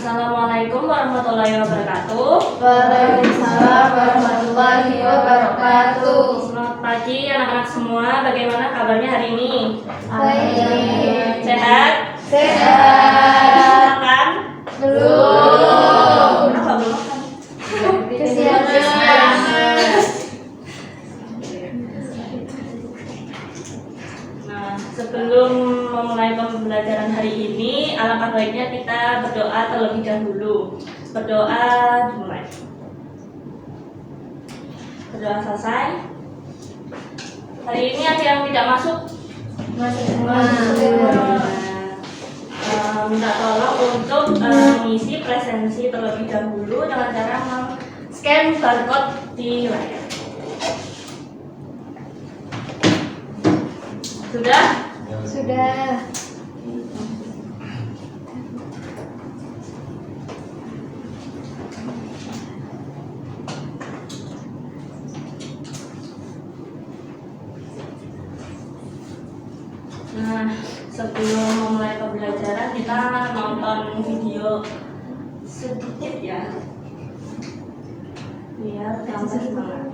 Assalamualaikum warahmatullahi wabarakatuh. Waalaikumsalam warahmatullahi wabarakatuh. Selamat pagi anak-anak semua. Bagaimana kabarnya hari ini? Baik. Sehat? Sehat. Makan? Belum. Apa belum makan? Kesiangan. Nah, sebelum memulai pembelajaran hari ini, alangkah baiknya kita berdoa terlebih dahulu. Berdoa dimulai. Berdoa selesai. Hari ini ada yang tidak masuk? Minta tolong untuk mengisi presensi terlebih dahulu dengan cara scan barcode di layar. Sudah? Sudah. Nah, sebelum memulai pembelajaran kita nonton video sedikit ya, biar tambah semangat.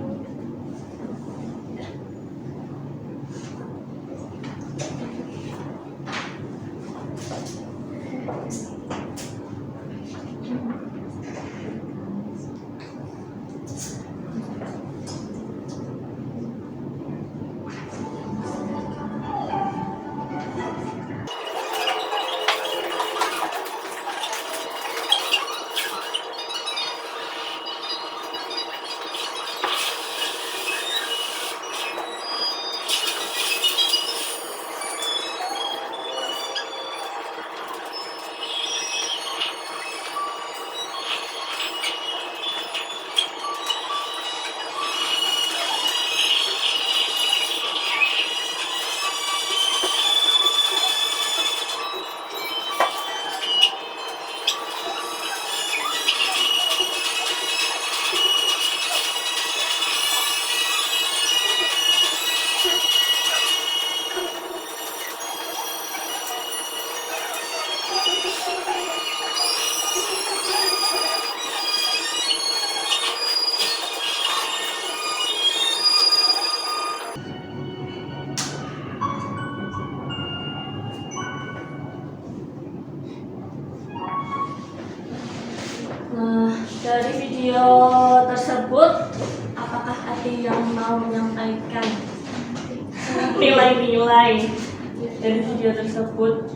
Nah, dari video tersebut, apakah ada yang mau menyampaikan nilai-nilai dari video tersebut?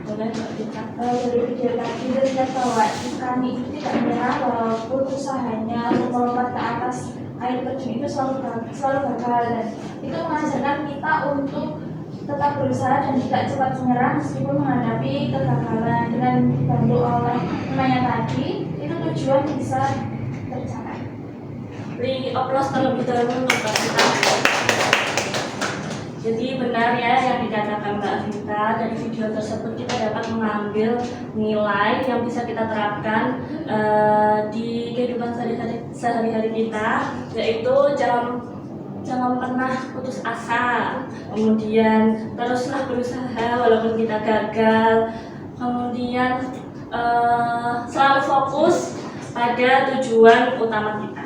Boleh Mbak Dita? Dari video tadi terlihat bahwa kami itu tidak menyerah walaupun usahanya untuk melompat ke atas air terjun itu selalu gagal, dan itu mengajarkan kita untuk tetap berusaha dan tidak cepat menyerah meskipun menghadapi kegagalan. Dengan dibantu oleh temannya tadi, itu tujuan bisa tercapai. Beri oplos terlebih dahulu untuk Mbak Dita. Jadi benar ya yang dikatakan Mbak Vita, dari video tersebut kita dapat mengambil nilai yang bisa kita terapkan di kehidupan sehari-hari kita, yaitu jangan pernah putus asa, kemudian teruslah berusaha walaupun kita gagal, kemudian selalu fokus pada tujuan utama kita.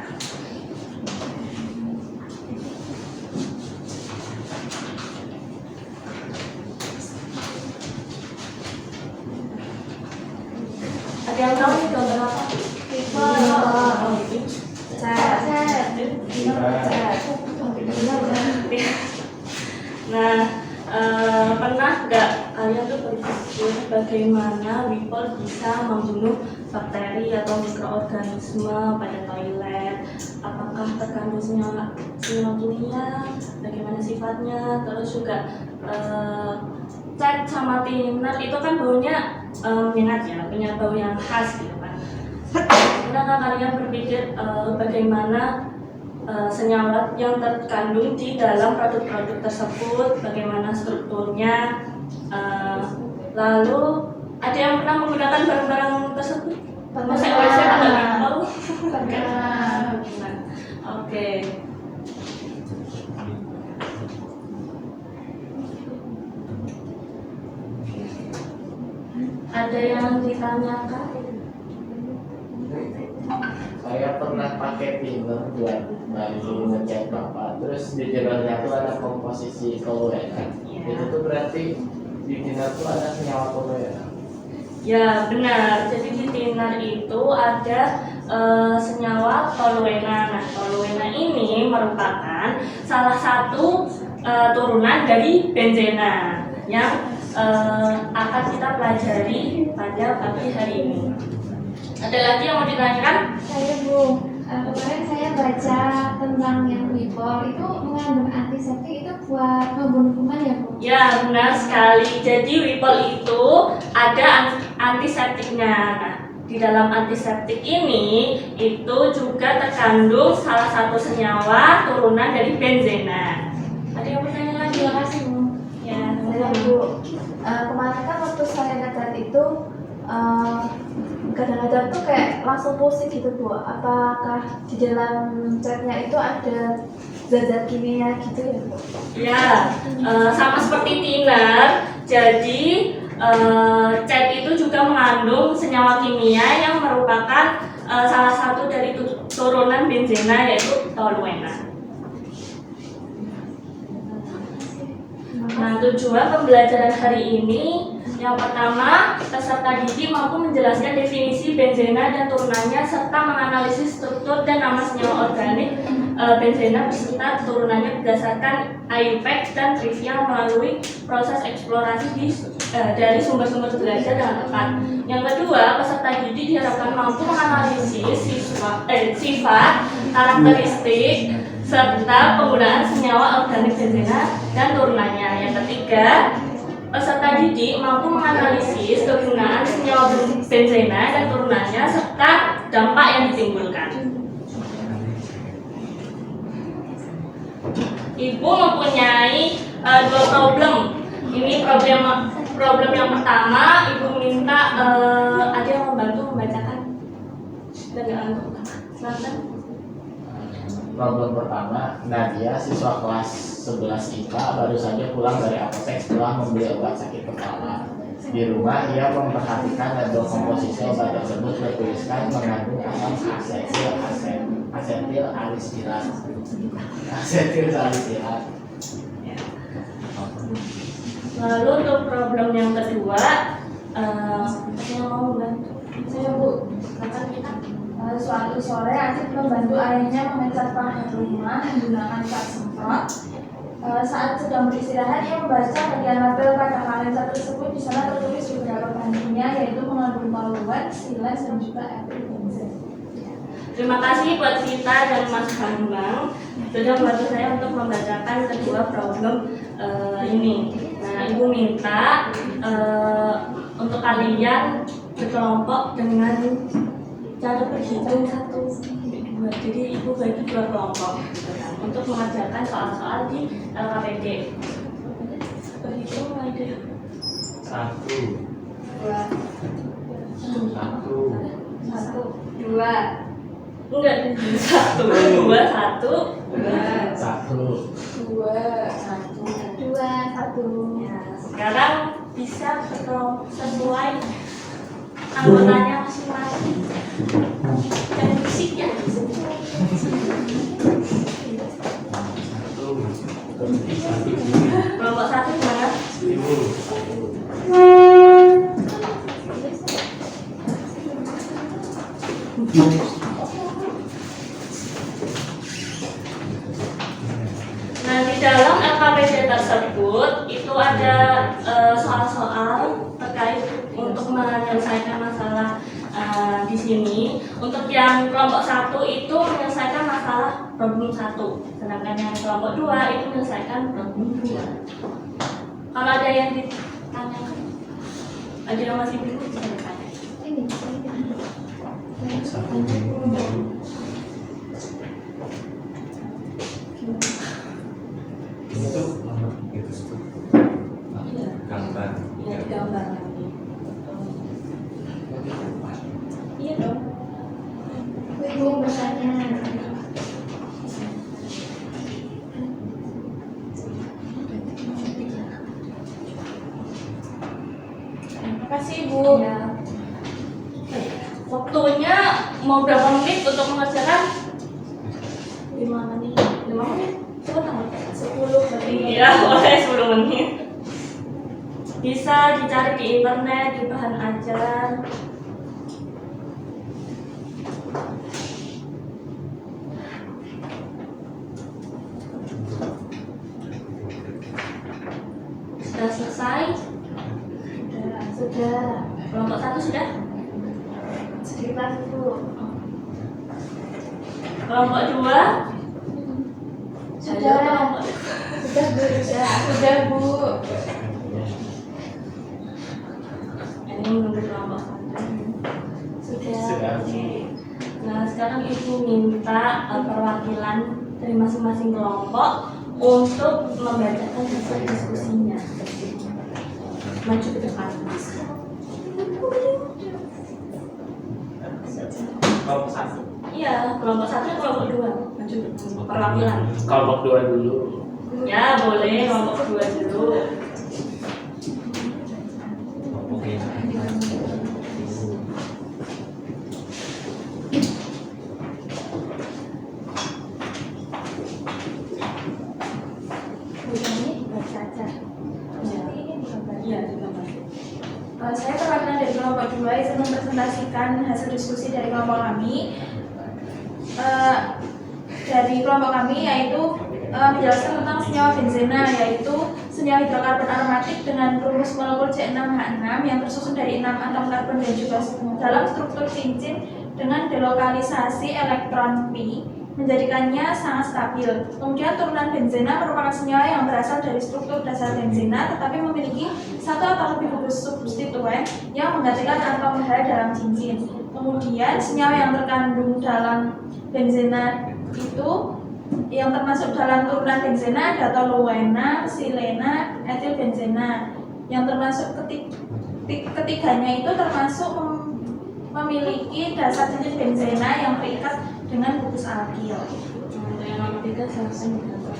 Ada yang tahu nih gambar apa? Nah, pernah nggak kalian tuh berpikir bagaimana Wipol bisa membunuh bakteri atau mikroorganisme pada toilet? Apakah terkandung senyawa kimia? Bagaimana sifatnya? Terus juga cat sama thinner itu kan baunya menyengat ya, punya bau yang khas gitu kan. Pernahkah kalian berpikir bagaimana senyawa yang terkandung di dalam produk-produk tersebut, bagaimana strukturnya, lalu ada yang pernah menggunakan barang-barang tersebut? Masa WC ada tahu? Oke. Ada yang ditanyakan? Saya pernah pakai thinner buat bantu ngecek Bapak. Terus di judulnya tuh ada komposisi toluenan. Ya. Itu tuh berarti di thinner tuh ada senyawa toluenan. Ya benar, jadi di thinner itu ada senyawa toluena. Nah, toluena ini merupakan salah satu turunan dari benzena yang akan kita pelajari pada pagi hari ini. Ada lagi yang mau ditanyakan? Saya Bu, kemarin saya baca tentang yang Wipol itu mengandung antiseptik, itu buat membunuh kuman ya Bu? Ya benar sekali. Jadi Wipol itu ada antiseptiknya. Nah, di dalam antiseptik ini itu juga terkandung salah satu senyawa turunan dari benzena. Ada yang bertanya lagi? Terima kasih Bu. Ya, Saya Bu, kemarin kan waktu saya ngecat itu kadang-kadang tuh kayak langsung pusing gitu Bu. Apakah di dalam catnya itu ada zat-zat kimia gitu ya Bu? Ya, sama seperti thinner. Jadi cat itu juga mengandung senyawa kimia yang merupakan salah satu dari turunan benzena, yaitu toluena. Nah, tujuan pembelajaran hari ini yang pertama, peserta didik mampu menjelaskan definisi benzena dan turunannya serta menganalisis struktur dan nama senyawa organik benzena beserta turunannya berdasarkan IUPAC dan trivia melalui proses eksplorasi dari sumber-sumber belajar yang tepat. Yang kedua, peserta didik diharapkan mampu menganalisis sifat, karakteristik, serta penggunaan senyawa organik benzena dan turunannya. Yang ketiga, peserta didik mampu menganalisis kegunaan senyawa benzena dan turunannya serta dampak yang ditimbulkan. Ibu mempunyai dua problem. Ini problem yang pertama, Ibu minta ada yang membantu membacakan. Silakan. Problem pertama, Nadia, siswa kelas 11 IPA, baru saja pulang dari apotek setelah membeli obat sakit kepala. Di rumah, ia memperhatikan label komposisi obat tersebut bertuliskan mengandung asam asetil salisilat. Lalu untuk problem yang kedua, yang mau membantu? Saya Bu, Silakan kita. suatu sore Adit membantu ayahnya mengecat pagar rumah menggunakan cat semprot. Saat sedang beristirahat, ia membaca bagian label pada kalensa tersebut. Di sana tertulis beberapa bahannya, yaitu mengandung toluan, silas, dan juga epinenzen. Terima kasih buat Vita dan Mas Bambang sudah membantu saya untuk membacakan kedua problem ini. Nah, Ibu minta untuk kalian berkelompok dengan cara berhitung 1, 2. Jadi Ibu bagi 2 kelompok gitu kan, untuk mengerjakan soal-soal di LKPD. Berhitung mulai dari 1, 2, enggak 1, 2, 1, 1. Ya, sekarang bisa berkelompok sesuai anggotanya masing-masing. Jangan bisik ya. Kelompok 1 gimana? Nah, di dalam LKPD tersebut itu ada soal-soal terkait untuk menyelesaikan masalah di sini. Untuk yang kelompok 1 itu menyelesaikan masalah problem 1, sedangkan yang kelompok 2 itu menyelesaikan problem 2. Kalau ada yang ditanyakan, ada yang masih bingung bisa ditanya. Itu itu gambar. Ya, gambar nanti. Iya dong. Ibu bertanya. Terima kasih Bu. Ya. Waktunya mau berapa menit untuk mengerjakan? 5 menit. 5 menit. Coba tanggal 10 menit. Iya, boleh 10 menit. Bisa dicari di internet, di bahan ajar. Sudah selesai? Sudah. Kelompok 1 sudah? Sedikit lagi Bu. Kelompok 2? Sudah. Kelompok Sudah Bu. Sudah Bu. ini menunggu kelompok 1. Sudah. Oke. Nah, sekarang Ibu minta perwakilan dari masing-masing kelompok untuk membacakan hasil diskusinya. Maju ke depan. Kelompok 1. Iya, kelompok 1 dan kelompok 2. Maju ke depan. Perwakilan. Kelompok 2 dulu. Ya, boleh kelompok 2 dulu. Oke. Bu, ini baca aja. Jadi ini digambar. Iya, digambar. Saya perwakilan dari kelompok 2 yang mempresentasikan hasil diskusi dari kelompok kami. Dari kelompok kami yaitu menjelaskan tentang senyawa benzena, yaitu senyawa hidrokarbon aromatik dengan rumus molekul C6H6 yang tersusun dari 6 atom karbon dan juga dalam struktur cincin dengan delokalisasi elektron pi menjadikannya sangat stabil. Kemudian turunan benzena merupakan senyawa yang berasal dari struktur dasar benzena tetapi memiliki satu atau lebih gugus substituen yang menggantikan atom H dalam cincin. Kemudian senyawa yang terkandung dalam benzena itu yang termasuk dalam turunan benzena ada toluena, silena, etilbenzena. Yang termasuk ketiganya itu termasuk memiliki dasar cincin benzena yang terikat dengan gugus alkil. Untuk yang nomor 3 silakan digambar.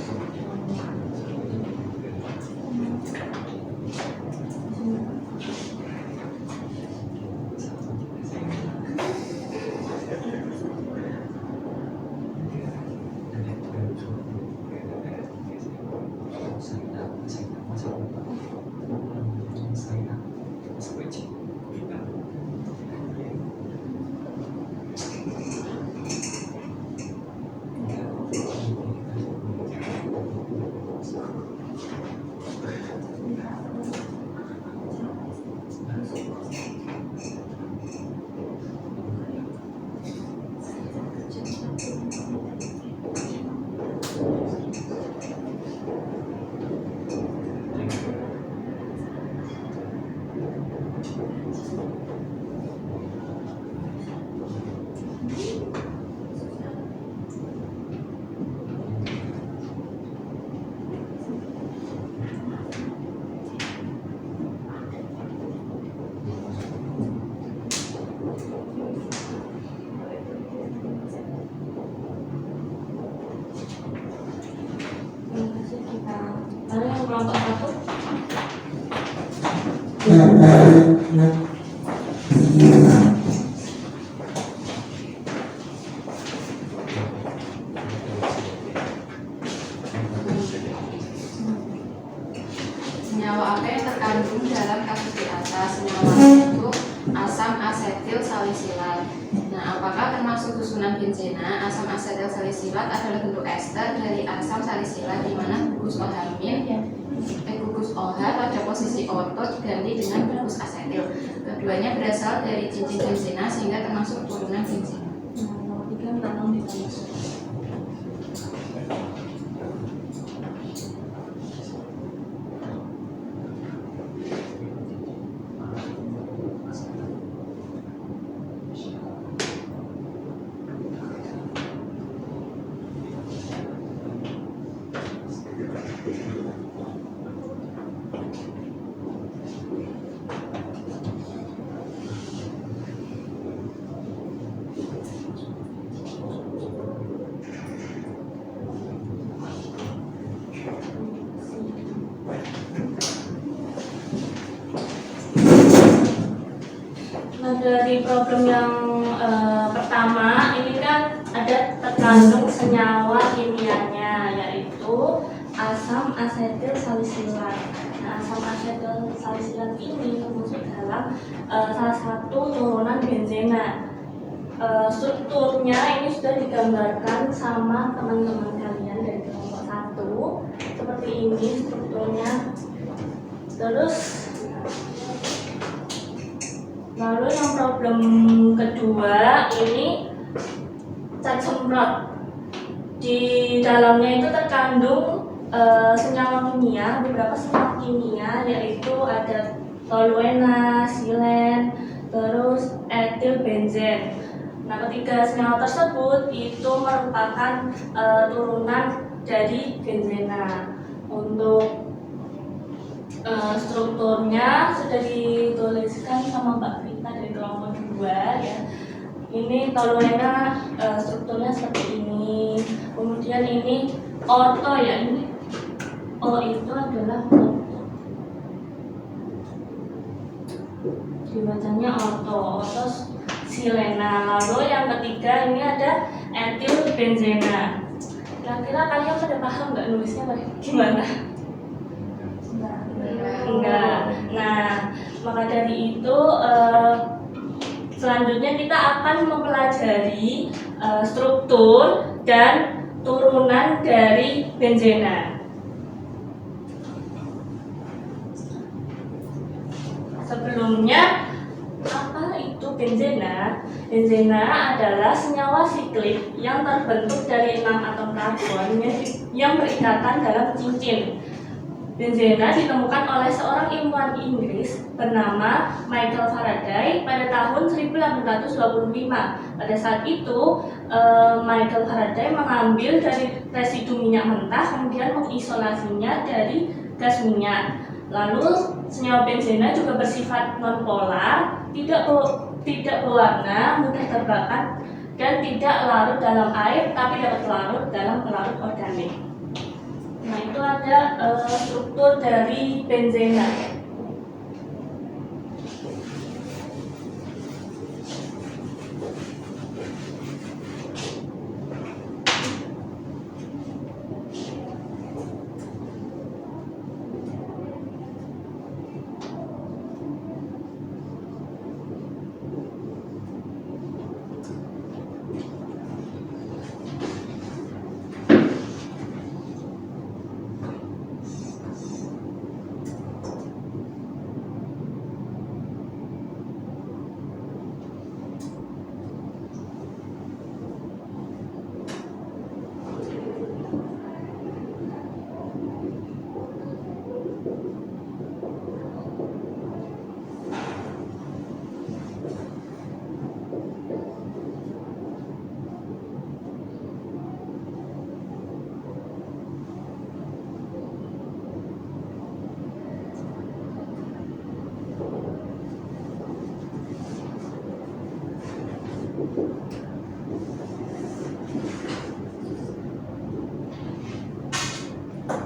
Lalu yang kelompok 1? Senyawa apa yang terkandung dalam kasus di atas? Senyawa itu asam asetil salisilat. Nah, apakah termasuk susunan benzena? Asam asetil salisilat adalah bentuk ester dari asam salisilat di mana gugus gugus OH pada posisi ortot diganti dengan gugus asetil. Keduanya berasal dari cincin benzena sehingga termasuk turunan benzena. Nah, nomor 3 minta tolong ditambah. Nah, dari problem yang pertama ini kan ada terkandung senyawa kimianya yaitu asam asetil salisilat. Nah, asam asetil salisilat ini termasuk dalam salah satu turunan benzena. Strukturnya ini sudah digambarkan sama teman-teman kalian dari kelompok 1 seperti ini strukturnya. Terus lalu yang problem kedua ini cat semprot. Di dalamnya itu terkandung senyawa kimia, beberapa senyawa kimia yaitu ada toluena, silen, terus etil benzen. Nah, ketiga senyawa tersebut itu merupakan turunan dari benzena. Untuk strukturnya sudah dituliskan sama Mbak Rita dari kelompok 2 ya. Ini toluena strukturnya seperti ini. Kemudian ini orto ya, ini O itu adalah orto. Dibacanya orto silena. Lalu yang ketiga ini ada etil benzena. Kira-kira kalian pada paham nggak nulisnya gimana? Enggak. Nah, maka dari itu selanjutnya kita akan mempelajari struktur dan turunan dari benzena. Sebelumnya, apa itu benzena? Benzena adalah senyawa siklik yang terbentuk dari 6 atom karbon yang berikatan dalam cincin. Benzena ditemukan oleh seorang ilmuwan Inggris bernama Michael Faraday pada tahun 1825. Pada saat itu, Michael Faraday mengambil dari residu minyak mentah kemudian mengisolasinya dari gas minyak. Lalu senyawa benzena juga bersifat nonpolar, tidak berwarna, mudah terbakar, dan tidak larut dalam air, tapi dapat larut dalam pelarut organik. Nah, itu ada struktur dari benzena.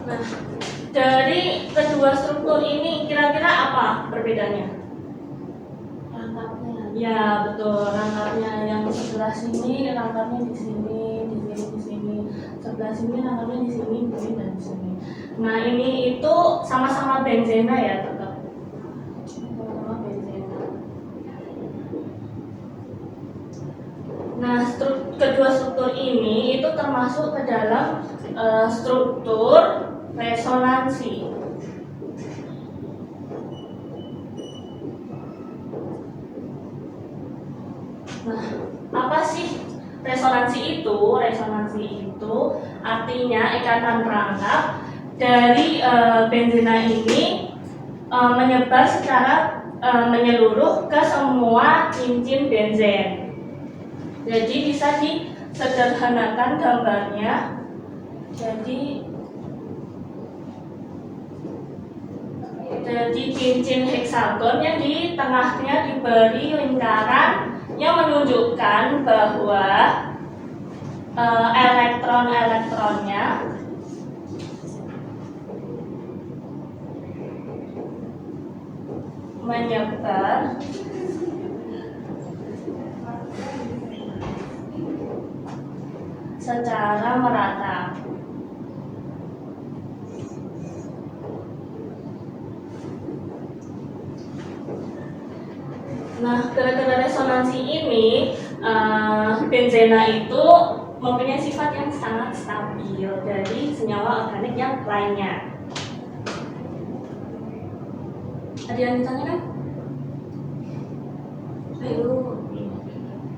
Nah, dari kedua struktur ini kira-kira apa perbedaannya? Rangkapnya. Ya, betul. Rangkapnya yang sebelah sini, rangkapnya di sini, di sini. Sebelah sini rangkapnya di sini, dan di sini. Nah, ini itu sama-sama benzena ya, tetap. Sama-sama benzena. Nah, kedua struktur ini itu termasuk ke dalam struktur resonansi. Nah, apa sih resonansi itu? Resonansi itu artinya ikatan rangkap dari benzena ini menyebar secara menyeluruh ke semua cincin benzen. Jadi bisa disederhanakan gambarnya. Jadi cincin heksagon yang di tengahnya diberi lingkaran yang menunjukkan bahwa elektron-elektronnya menyebar secara merata. Nah, gara-gara resonansi ini, benzena itu mempunyai sifat yang sangat stabil dari senyawa organik yang lainnya. Ada yang ditanyakan?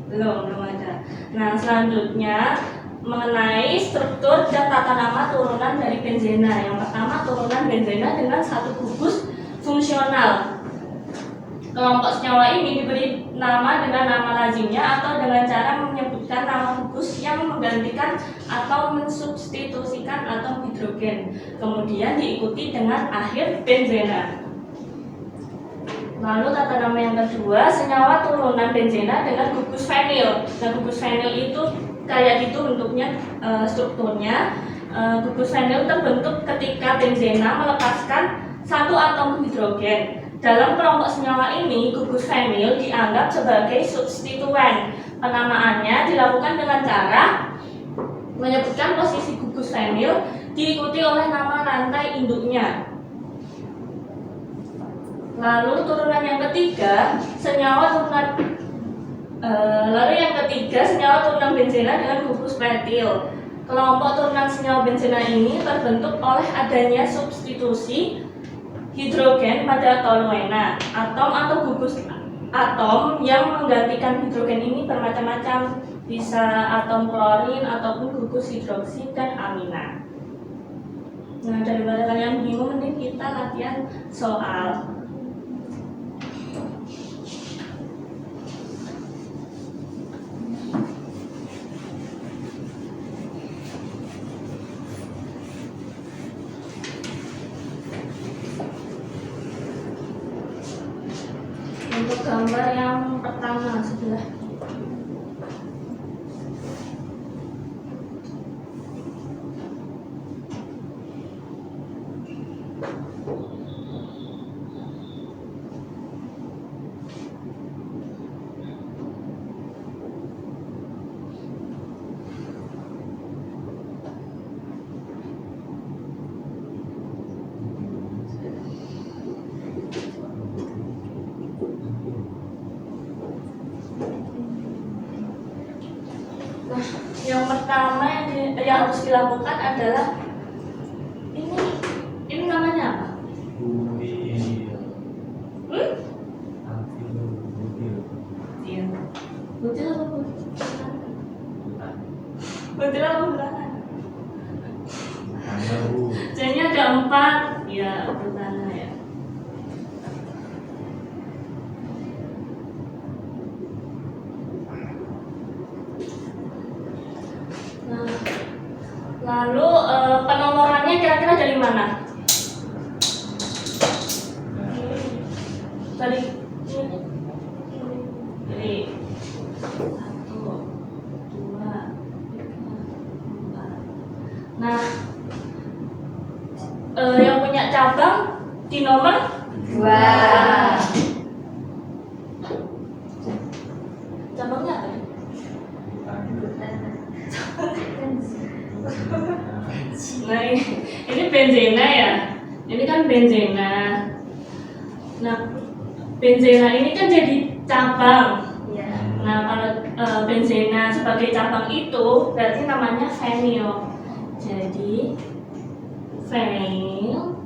Belum ada. Nah, selanjutnya mengenai struktur dan tata nama turunan dari benzena. Yang pertama, turunan benzena dengan satu gugus fungsional. Kelompok senyawa ini diberi nama dengan nama lazimnya atau dengan cara menyebutkan nama gugus yang menggantikan atau mensubstitusikan atom hidrogen. Kemudian diikuti dengan akhir benzena. Lalu tata nama yang kedua, senyawa turunan benzena dengan gugus fenil. Nah, gugus fenil itu kayak gitu bentuknya, strukturnya. Gugus fenil terbentuk ketika benzena melepaskan satu atom hidrogen. Dalam kelompok senyawa ini, gugus fenil dianggap sebagai substituen. Penamaannya dilakukan dengan cara menyebutkan posisi gugus fenil diikuti oleh nama rantai induknya. Lalu turunan yang ketiga, senyawa turunan benzena dengan gugus metil. Kelompok turunan senyawa benzena ini terbentuk oleh adanya substitusi hidrogen pada toluena. Atom atau gugus atom yang menggantikan hidrogen ini bermacam-macam, bisa atom klorin ataupun gugus hidroksi dan amina. Nah, daripada kalian bingung, mending kita latihan soal. Untuk gambar yang pertama sebelah yang pertama yang harus dilakukan adalah ini namanya apa? Iya. Butil apa butil? Butil apa bulan? Jadinya ada 4, ya butana ya. Lalu penomorannya kira-kira dari mana? Dari 1, 2, 3, 4. Nah, yang punya cabang di nomor 2. Cabangnya apa? Nah, ini benzena ya. Ini kan benzena. Nah, benzena ini kan jadi cabang. Nah, kalau benzena sebagai cabang itu berarti namanya fenil. Jadi fenil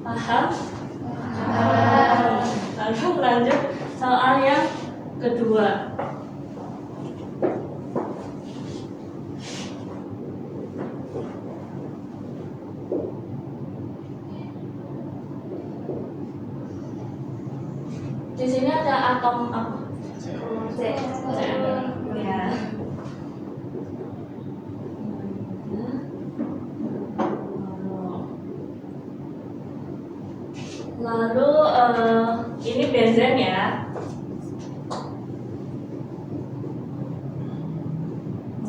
paham? Lalu lanjut soal yang kedua. Di sini ada atom apa? C. Ya. Lalu ini benzen ya.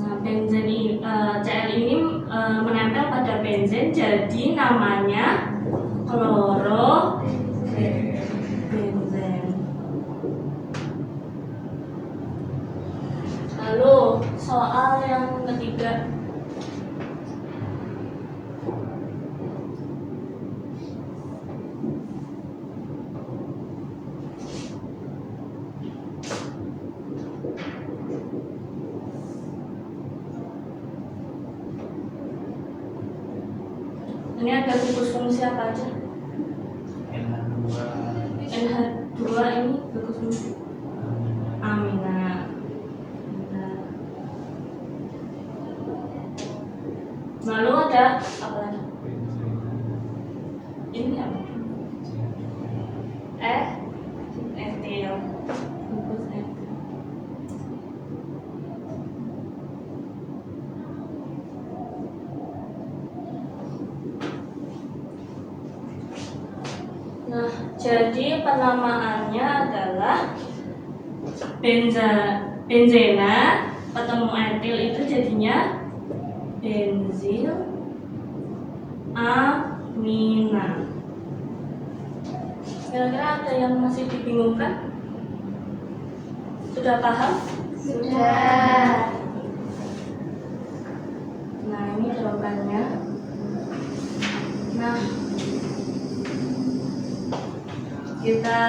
Nah, benzen ini, Cl ini menempel pada benzen, jadi namanya kloro benzen. Ini ada gugus fungsi apa aja? NH2 NH2 ini gugus fungsi amina. Lalu ada apa lagi? Ini apa? Etil. Gugus etil. Nah, jadi penamaannya adalah benzena ketemu etil itu jadinya benzil amina. Kira-kira ada yang masih dibingungkan? Sudah paham? Sudah. Nah, ini jawabannya. Nah, kita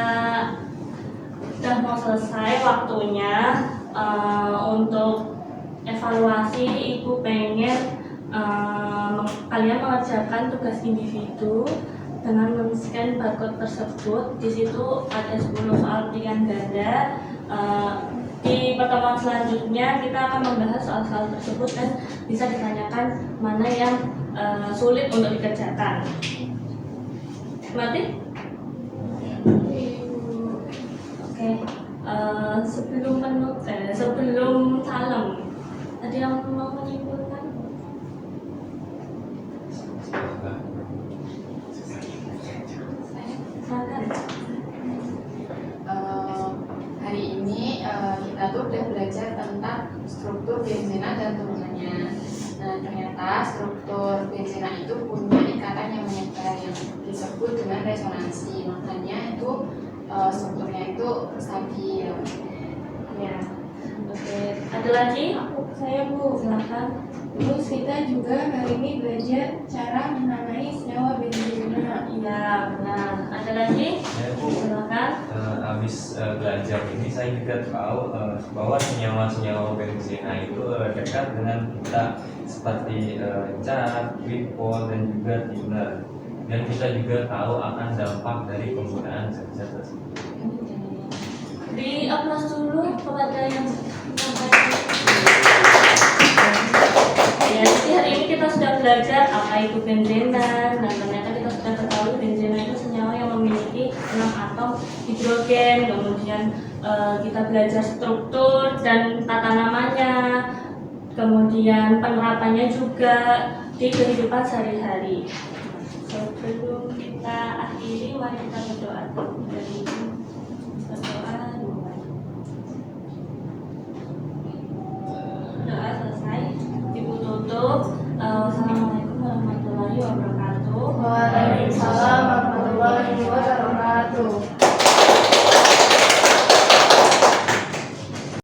sudah mau selesai waktunya. Untuk evaluasi, Ibu pengen kalian mengerjakan tugas individu dengan men-scan barcode tersebut. Di situ ada 10 soal pilihan ganda. Di pertemuan selanjutnya kita akan membahas soal-soal tersebut dan bisa ditanyakan mana yang sulit untuk dikerjakan. Mati? Oke. Sebelum salam, ada yang mau menyimpulkan? Silakan. Hari ini kita tuh udah belajar tentang struktur benzena dan turunannya. Nah, ternyata struktur benzena itu punya ikatan yang menyebar yang disebut dengan resonansi. Makanya itu strukturnya itu stabil. Ya. Oke. Ada lagi? Saya Bu. Silakan. Terus kita juga hari ini belajar cara menamai senyawa benzena. Iya, benar. Ada lagi? Ya Bu, Silakan. habis belajar ini saya juga tahu bahwa senyawa-senyawa benzena itu dekat dengan kita seperti cat, wipol, dan juga thinner. Dan kita juga tahu akan dampak dari penggunaan zat-zat tersebut. Di aplaus dulu kepada yang menyampaikan. Ya, jadi hari ini kita sudah belajar apa itu benzena. Dan ternyata kita sudah ketahui benzena itu senyawa yang memiliki 6 atom hidrogen. Kemudian kita belajar struktur dan tata namanya. Kemudian penerapannya juga di kehidupan sehari-hari. Sebelum kita akhiri, mari kita berdoa.